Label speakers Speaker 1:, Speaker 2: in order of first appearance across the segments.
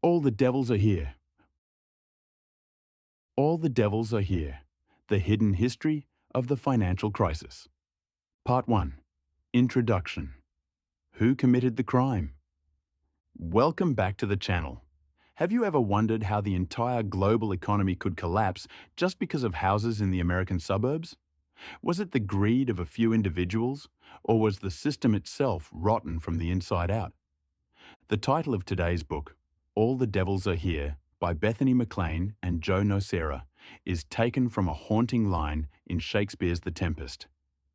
Speaker 1: All the devils are here. All the devils are here. The hidden history of the financial crisis. Part 1. Introduction. Who committed the crime? Welcome back to the channel. Have you ever wondered how the entire global economy could collapse just because of houses in the American suburbs? Was it the greed of a few individuals, or was the system itself rotten from the inside out? The title of today's book, All the Devils Are Here, by Bethany Mclean and Joe Nocera, is taken from a haunting line in Shakespeare's The Tempest.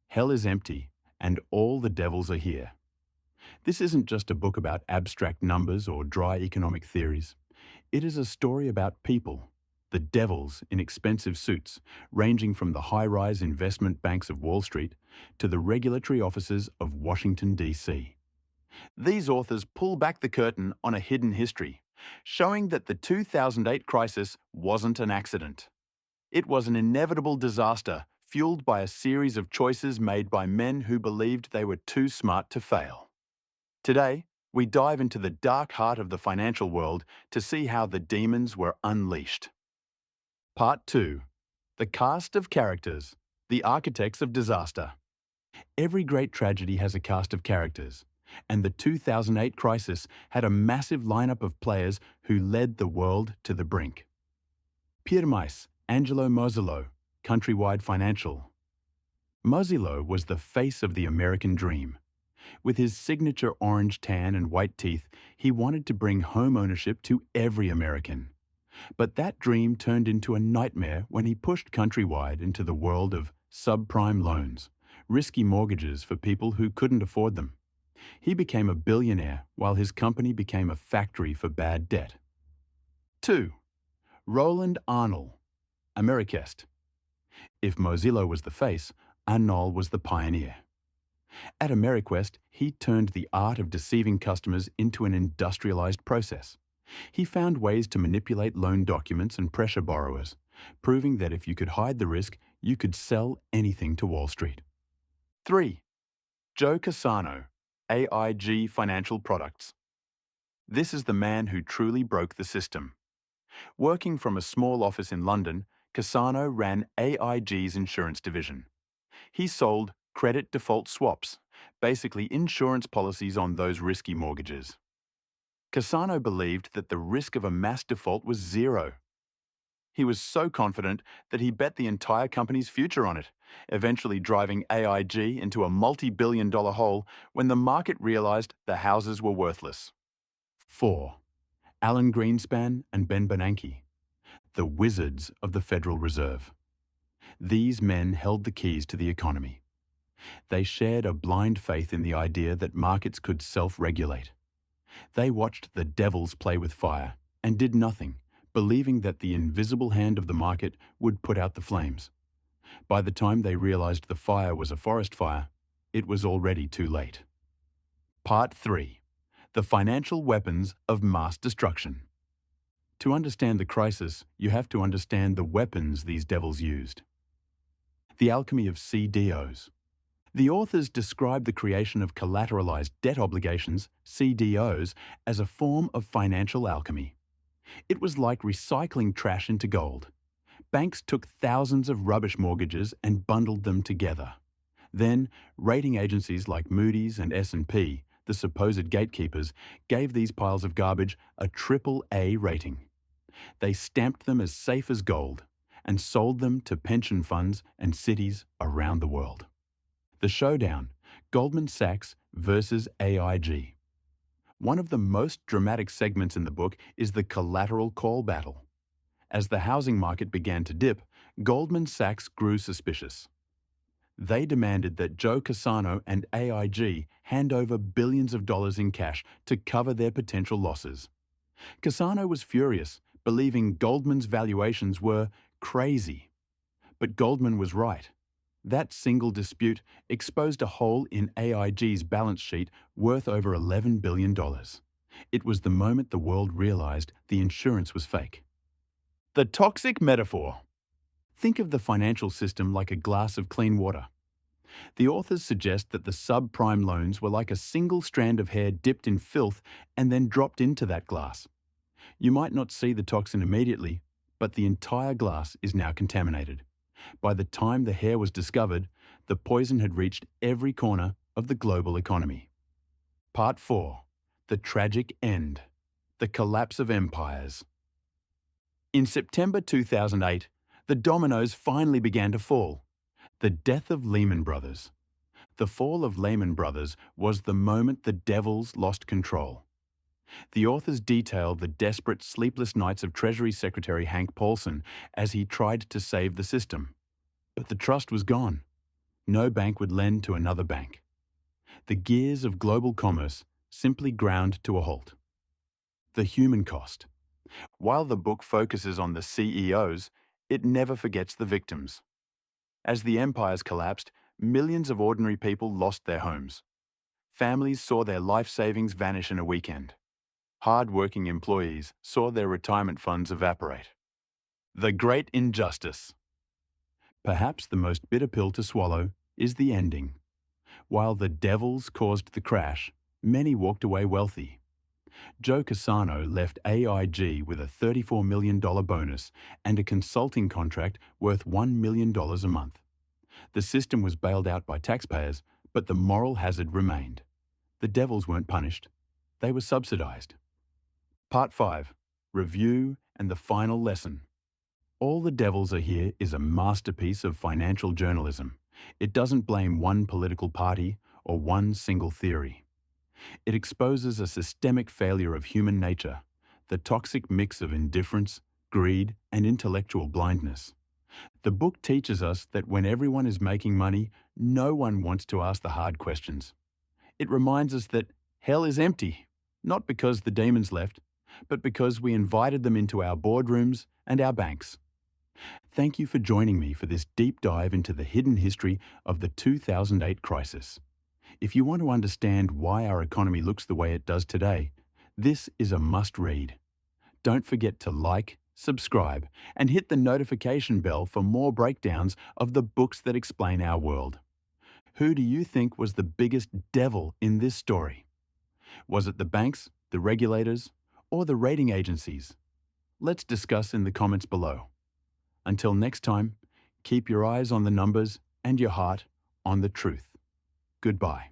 Speaker 1: Hell is empty, and all the devils are here. This isn't just a book about abstract numbers or dry economic theories. It is a story about people, the devils in expensive suits, ranging from the high-rise investment banks of Wall Street to the regulatory offices of Washington, D.C. These authors pull back the curtain on a hidden history, showing that the 2008 crisis wasn't an accident. It was an inevitable disaster fueled by a series of choices made by men who believed they were too smart to fail. Today, we dive into the dark heart of the financial world to see how the demons were unleashed. Part 2. The cast of characters, the architects of disaster. Every great tragedy has a cast of characters, and the 2008 crisis had a massive lineup of players who led the world to the brink. Pirmais, Angelo Mozilo, Countrywide Financial. Mozilo was the face of the American dream. With his signature orange tan and white teeth, he wanted to bring home ownership to every American. But that dream turned into a nightmare when he pushed Countrywide into the world of subprime loans, risky mortgages for people who couldn't afford them. He became a billionaire while his company became a factory for bad debt. 2. Roland Arnold, Ameriquest. If Mozilo was the face, Arnold was the pioneer. At Ameriquest, he turned the art of deceiving customers into an industrialized process. He found ways to manipulate loan documents and pressure borrowers, proving that if you could hide the risk, you could sell anything to Wall Street. 3. Joe Cassano, AIG Financial Products. This is the man who truly broke the system. Working from a small office in London, Cassano ran AIG's insurance division. He sold credit default swaps, basically insurance policies on those risky mortgages. Cassano believed that the risk of a mass default was zero. He was so confident that he bet the entire company's future on it, eventually driving AIG into a multi-billion-dollar hole when the market realized the houses were worthless. 4. Alan Greenspan and Ben Bernanke, the wizards of the Federal Reserve. These men held the keys to the economy. They shared a blind faith in the idea that markets could self-regulate. They watched the devils play with fire and did nothing, believing that the invisible hand of the market would put out the flames. By the time they realized the fire was a forest fire, it was already too late. Part 3. The financial weapons of mass destruction. To understand the crisis, you have to understand the weapons these devils used. The alchemy of CDOs. The authors describe the creation of collateralized debt obligations, CDOs, as a form of financial alchemy. It was like recycling trash into gold. Banks took thousands of rubbish mortgages and bundled them together. Then, rating agencies like Moody's and S&P, the supposed gatekeepers, gave these piles of garbage a AAA rating. They stamped them as safe as gold and sold them to pension funds and cities around the world. The showdown, Goldman Sachs versus AIG. One of the most dramatic segments in the book is the collateral call battle. As the housing market began to dip, Goldman Sachs grew suspicious. They demanded that Joe Cassano and AIG hand over billions of dollars in cash to cover their potential losses. Cassano was furious, believing Goldman's valuations were crazy. But Goldman was right. That single dispute exposed a hole in AIG's balance sheet worth over $11 billion. It was the moment the world realized the insurance was fake. The toxic metaphor. Think of the financial system like a glass of clean water. The authors suggest that the subprime loans were like a single strand of hair dipped in filth and then dropped into that glass. You might not see the toxin immediately, but the entire glass is now contaminated. By the time the hair was discovered, the poison had reached every corner of the global economy. Part 4. The Tragic End. The Collapse of Empires. In September 2008, the dominoes finally began to fall. The death of Lehman Brothers. The fall of Lehman Brothers was the moment the devils lost control. The authors detail the desperate, sleepless nights of Treasury Secretary Hank Paulson as he tried to save the system. But the trust was gone. No bank would lend to another bank. The gears of global commerce simply ground to a halt. The human cost. While the book focuses on the CEOs, it never forgets the victims. As the empires collapsed, millions of ordinary people lost their homes. Families saw their life savings vanish in a weekend. Hard-working employees saw their retirement funds evaporate. The Great Injustice. Perhaps the most bitter pill to swallow is the ending. While the devils caused the crash, many walked away wealthy. Joe Cassano left AIG with a $34 million bonus and a consulting contract worth $1 million a month. The system was bailed out by taxpayers, but the moral hazard remained. The devils weren't punished. They were subsidized. Part 5. Review and the Final Lesson. All the Devils Are Here is a masterpiece of financial journalism. It doesn't blame one political party or one single theory. It exposes a systemic failure of human nature, the toxic mix of indifference, greed, and intellectual blindness. The book teaches us that when everyone is making money, no one wants to ask the hard questions. It reminds us that hell is empty, not because the demons left, but because we invited them into our boardrooms and our banks. Thank you for joining me for this deep dive into the hidden history of the 2008 crisis. If you want to understand why our economy looks the way it does today, this is a must-read. Don't forget to like, subscribe, and hit the notification bell for more breakdowns of the books that explain our world. Who do you think was the biggest devil in this story? Was it the banks, the regulators, or the rating agencies? Let's discuss in the comments below. Until next time, keep your eyes on the numbers and your heart on the truth. Goodbye.